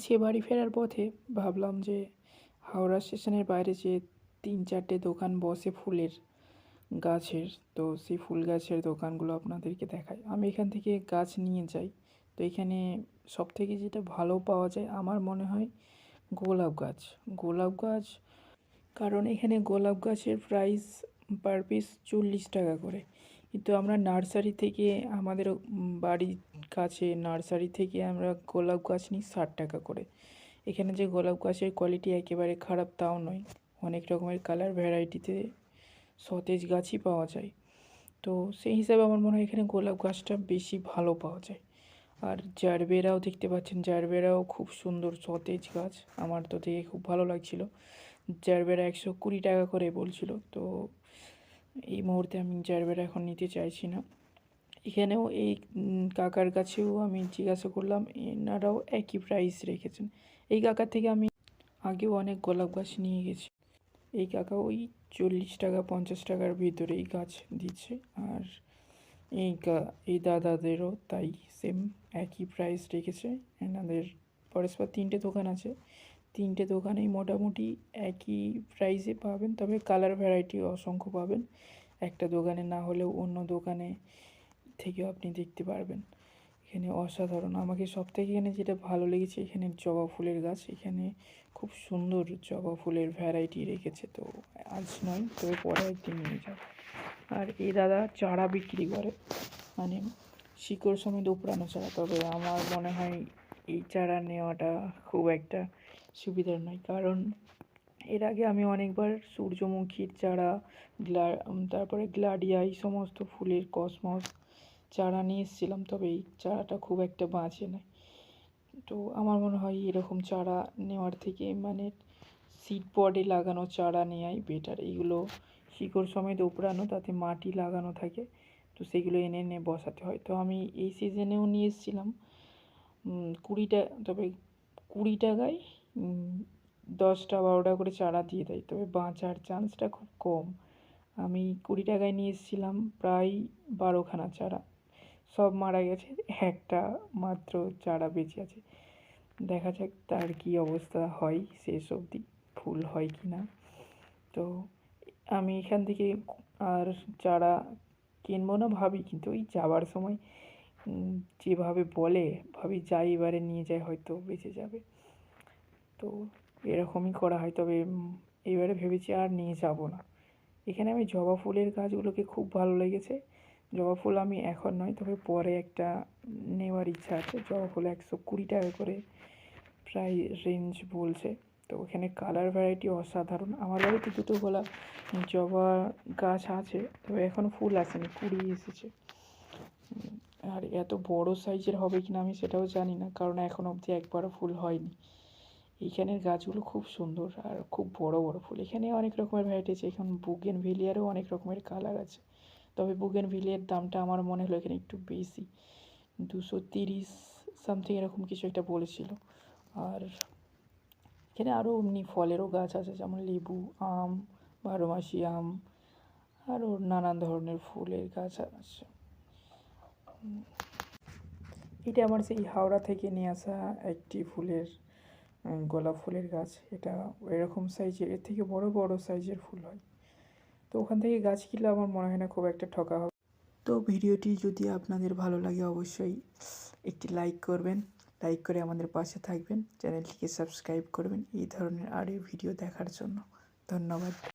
আজকে বাড়ি ফেরার পথে ভাবলাম যে হাওড়া স্টেশনের বাইরে যে 3-4টে দোকান বসে ফুলের গাছের, তো সেই ফুল গাছের দোকানগুলো আপনাদেরকে দেখাই। আমি এখান থেকে গাছ নিয়ে যাই। তো এখানে সবথেকে যেটা ভালো পাওয়া যায় আমার মনে হয় গোলাপ গাছ। গোলাপ গাছ, কারণ এখানে গোলাপ গাছের প্রাইস পার পিস 40 টাকা করে। কিন্তু আমরা নার্সারি থেকে, আমাদের বাড়ির কাছে নার্সারি থেকে আমরা গোলাপ গাছ নিই 60 টাকা করে। এখানে যে গোলাপ গাছের কোয়ালিটি একেবারে খারাপ তাও নয়, অনেক রকমের কালার ভ্যারাইটিতে সতেজ গাছই পাওয়া যায়। তো সেই হিসাবে আমার মনে হয় এখানে গোলাপ গাছটা বেশি ভালো পাওয়া যায়। আর জারবেরাও দেখতে পাচ্ছেন, জারবেরাও খুব সুন্দর সতেজ গাছ, আমার তো দেখে খুব ভালো লাগছিল। জারবেরা 120 টাকা করে বলছিল, তো এই মুহূর্তে আমি জারবেরা এখন নিতে চাইছি না। এখানেও এই কাকার কাছেও আমি জিজ্ঞাসা করলাম, এনারাও একই প্রাইস রেখেছেন। এই কাকার থেকে আমি আগেও অনেক গোলাপ গাছ নিয়ে গেছি। এই কাকা ওই 40 টাকা 50 টাকার ভিতরেই গাছ দিচ্ছে। আর এই দাদাদেরও তাই, সেম একই প্রাইস রেখেছে। এনাদের পরস্পর 3টে দোকান আছে, 3টে দোকানেই মোটামুটি একই প্রাইসে পাবেন, তবে কালার ভ্যারাইটি অসংখ্য পাবেন। একটা দোকানে না হলেও অন্য দোকানে থেকেও আপনি দেখতে পারবেন। এখানে অসাধারণ, আমাকে সবথেকে এখানে যেটা ভালো লেগেছে এখানে জবা ফুলের গাছ। এখানে খুব সুন্দর জবা ফুলের ভ্যারাইটি রেখেছে। তো আজ নয়, তবে পরে একদিন নিয়ে যাব। আর এই দাদা চারা বিক্রি করে, মানে শিকড় সমেত উপড়ানো চারা। তবে আমার মনে হয় এই চারা নেওয়াটা খুব একটা সুবিধার নয়, কারণ এর আগে আমি অনেকবার সূর্যমুখীর চারা, তারপরে গ্লাডিয়া, এই সমস্ত ফুলের কসমস চারা নিয়ে এসেছিলাম, তবে এই চারাটা খুব একটা বাঁচে না। তো আমার মনে হয় এরকম চারা নেওয়ার থেকে মানে সিড পডে লাগানো চারা নেওয়াই বেটার। এইগুলো শিকড় সমেত উপড়ানো, তাতে মাটি লাগানো থাকে, তো সেগুলো এনে এনে বসাতে হয়। তো আমি এই সিজনেও নিয়ে এসেছিলাম তবে 20 টাকায় 10টা-12টা করে চারা দিয়ে দেয়, তবে বাঁচার চান্সটা খুব কম। আমি 20 টাকায় নিয়ে এসেছিলাম প্রায় 12খানা চারা, সব মারা গেছে, একটা মাত্র চারা বেঁচে আছে। দেখা যাক তার কি অবস্থা হয় শেষ অবধি, ফুল হয় কি না। তো আমি এখান থেকে আর চারা কিনবো না ভাবি, কিন্তু ওই যাওয়ার সময় যেভাবে বলে ভাবি যাই, এবারে নিয়ে যায় হয়তো বেঁচে যাবে, তো এরকমই করা হয়। তবে এবারে ভেবেছি আর নিয়ে যাব না। এখানে আমি জবা ফুলের গাছগুলোকে খুব ভালো লেগেছে। জবা ফুল আমি এখন নয়, তবে পরে একটা নেওয়ার ইচ্ছা আছে। জবা ফুল 120 টাকা করে প্রায় রেঞ্জ বলছে। তো এখানে কালার ভ্যারাইটি অসাধারণ। আমার বাড়িতে 2টো জবা গাছ আছে, তবে এখনও ফুল আসেনি, কুড়ি এসেছে। আর এত বড় সাইজের হবে কিনা আমি সেটাও জানি না, কারণ এখন অবধি একবারও ফুল হয়নি। এইখানের গাছগুলো খুব সুন্দর আর খুব বড় বড় ফুল। এখানে অনেক রকমের ভ্যারাইটি আছে, এখন বুগেনভিলিয়ারও অনেক রকমের কালার আছে। তবে বুগেনভিলিয়ার দামটা আমার মনে হলো এখানে একটু বেশি, 230 সামথিং এরকম কিছু একটা বলেছিল। আর এখানে আরও এমনি ফলেরও গাছ আছে, যেমন লেবু, আম, বারোমাসি আম, আরও নানান ধরনের ফুলের গাছ আছে। এটা আমার সেই হাওড়া থেকে নিয়ে আসা একটি গোলাপ ফুলের গাছ। এটা এরকম সাইজের, এর থেকে বড় বড় সাইজের ফুল হয়। তো ওখান থেকে গাছ কিনলে আমার মনে হয় না খুব একটা ঠকা হবে। তো ভিডিওটি যদি আপনাদের ভালো লাগে অবশ্যই একটি লাইক করবেন, লাইক করে আমাদের পাশে থাকবেন, চ্যানেলটিকে সাবস্ক্রাইব করবেন এই ধরনের আরও ভিডিও দেখার জন্য। ধন্যবাদ।